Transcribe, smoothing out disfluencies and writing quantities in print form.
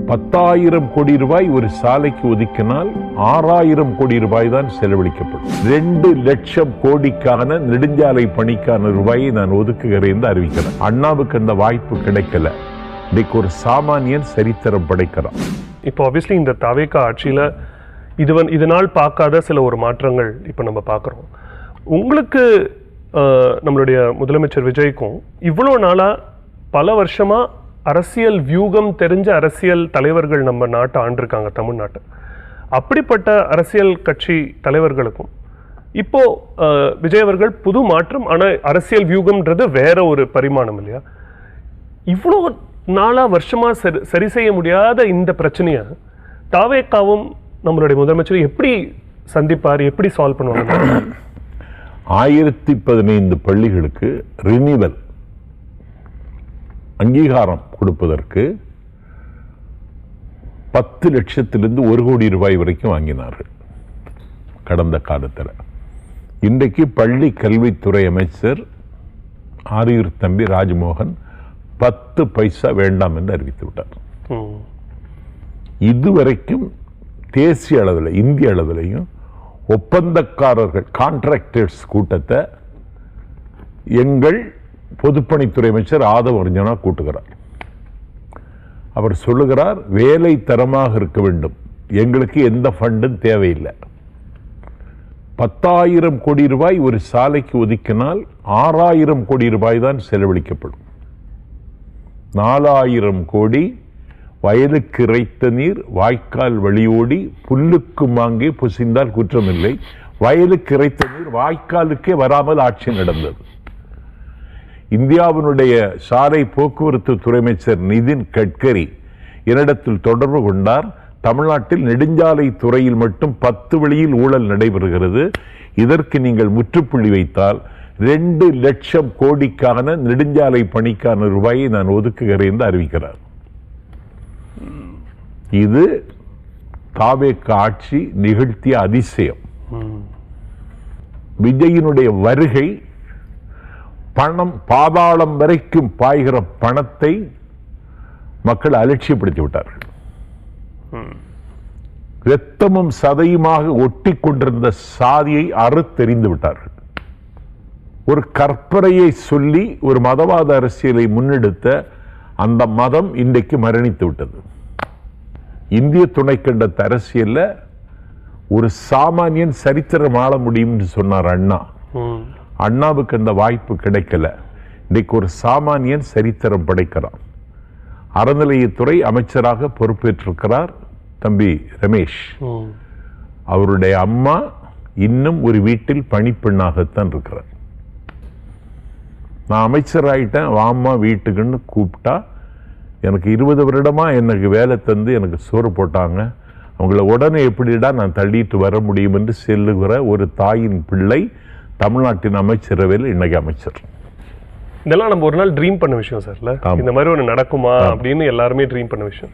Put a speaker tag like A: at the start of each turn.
A: 10,000 கோடி ரூபாய் ஒரு சாலைக்கு ஒதுக்கினால் 6,000 கோடி ரூபாய் தான் செலவழிக்கப்படும். 2 லட்சம் கோடிக்கான நெடுஞ்சாலை பணிக்கான ரூபாயை நான் ஒதுக்குகிறேன் என்று அறிவிக்கிறேன். அண்ணாவுக்கு அந்த வாய்ப்பு கிடைக்கல. இன்னைக்கு ஒரு சாமானியன் சரித்திரம் படைக்கிறான்.
B: இப்போ ஆப்வியஸ்லி இந்த தவேகா ஆட்சியில இதனால் பார்க்காத சில ஒரு மாற்றங்கள் இப்போ நம்ம பார்க்குறோம். உங்களுக்கு நம்மளுடைய முதலமைச்சர் விஜய்க்கும் இவ்வளோ நாளாக பல வருஷமாக அரசியல் வியூகம் தெரிஞ்ச அரசியல் தலைவர்கள் நம்ம நாட்டை ஆண்டிருக்காங்க, தமிழ்நாட்டை. அப்படிப்பட்ட அரசியல் கட்சி தலைவர்களுக்கும் இப்போ விஜய் அவர்கள் புது மாற்றம், ஆனால் அரசியல் வியூகம்ன்றது வேற ஒரு பரிமாணம் இல்லையா? இவ்வளோ நாளாக வருஷமாக சரி செய்ய முடியாத இந்த பிரச்சனையை தாவேக்காவும் நம்மளுடைய முதலமைச்சர் எப்படி சந்திப்பார், எப்படி சால்வ் பண்ணுவாங்க?
A: 1015 பள்ளிகளுக்கு ரினிவல் அங்கீகாரம் கொடுப்பதற்கு 10 லட்சத்திலிருந்து 1 கோடி ரூபாய் வரைக்கும் வாங்கினார்கள் கடந்த காலத்தில். இன்றைக்கு பள்ளி கல்வித்துறை அமைச்சர் ஆரியூர் தம்பி ராஜ்மோகன் 10 பைசா வேண்டாம் என்று அறிவித்து விட்டார். இதுவரைக்கும் தேசிய அளவில் இந்திய அளவிலையும் ஒப்பந்தக்காரர்கள் கான்ட்ராக்டர்ஸ் கூட்டத்தை எங்கள் பொதுப்பணித்துறை அமைச்சர் ஆதவ் அர்ஜுனா கூட்டுகிறார். அவர் சொல்லுகிறார், வேலை தரமாக இருக்க வேண்டும், எங்களுக்கு எந்த ஃபண்டும் தேவையில்லை. 10,000 கோடி ரூபாய் ஒரு சாலைக்கு ஒதுக்கினால் 6,000 கோடி ரூபாய் தான் செலவழிக்கப்படும். 4,000 கோடி வயலுக்கு இறைத்த நீர் வாய்க்கால் வழியோடி புல்லுக்கு மாங்கே புசிந்தால் குற்றமில்லை. வயலுக்கு இறைத்த நீர் வாய்க்காலுக்கே வராமல் ஆட்சி நடந்தது. இந்தியாவினுடைய சாலை போக்குவரத்து துறை அமைச்சர் நிதின் கட்கரி என்னிடத்தில் தொடர்பு கொண்டார். தமிழ்நாட்டில் நெடுஞ்சாலை துறையில் மட்டும் 10 வழியில் ஊழல் நடைபெறுகிறது, இதற்கு நீங்கள் முற்றுப்புள்ளி வைத்தால் 2 லட்சம் கோடிக்கான நெடுஞ்சாலை பணிக்கான ரூபாயை நான் ஒதுக்குகிறேன் என்று அறிவிக்கிறார். இது தாவேகா ஆட்சி நிகழ்த்திய அதிசயம். விஜயினுடைய வருகை பணம் பாதாளம் வரைக்கும் பாய்கிற பணத்தை மக்கள் அலட்சியப்படுத்தி விட்டார்கள். இரத்தமும் சதையுமாக ஒட்டி கொண்டிருந்த சாதியை அறுத்தெறிந்து விட்டார்கள். ஒரு கற்பனையை சொல்லி ஒரு மதவாத அரசியலை முன்னெடுத்த அந்த மதம் இன்றைக்கு மரணித்து விட்டது. இந்திய துணைக்கண்ட அரசியல்ல ஒரு சாமானியன் சரித்திரம் ஆள முடியும் சொன்னார் அண்ணா. அண்ணாவுக்கு அந்த வாய்ப்பு கிடைக்கல. இன்றைக்கு ஒரு சாமானியன் சரித்திரம் படைக்கிறான். அறநிலையத்துறை அமைச்சராக பொறுப்பேற்றிருக்கிறார் தம்பி ரமேஷ். அவருடைய அம்மா இன்னும் ஒரு வீட்டில் பணிப்பெண்ணாகத்தான் இருக்கிறார். நான் அமைச்சராயிட்டேன், வாம்மா வீட்டுக்குன்னு கூப்பிட்டா எனக்கு 20 வருடமா எனக்கு வேலை தந்து எனக்கு சோறு போட்டாங்க, அவங்கள உடனே எப்படிடா நான் தள்ளிட்டு வர முடியும் என்று செல்லுகிற ஒரு தாயின் பிள்ளை தமிழ்நாட்டின் அமைச்சரவையில் இன்னைக்கு அமைச்சர்.
B: இதெல்லாம் நம்ம ஒரு நாள் ட்ரீம் பண்ண விஷயம் சார். இந்த மாதிரி ஒன்று நடக்குமா அப்படின்னு எல்லாருமே ட்ரீம் பண்ண விஷயம்.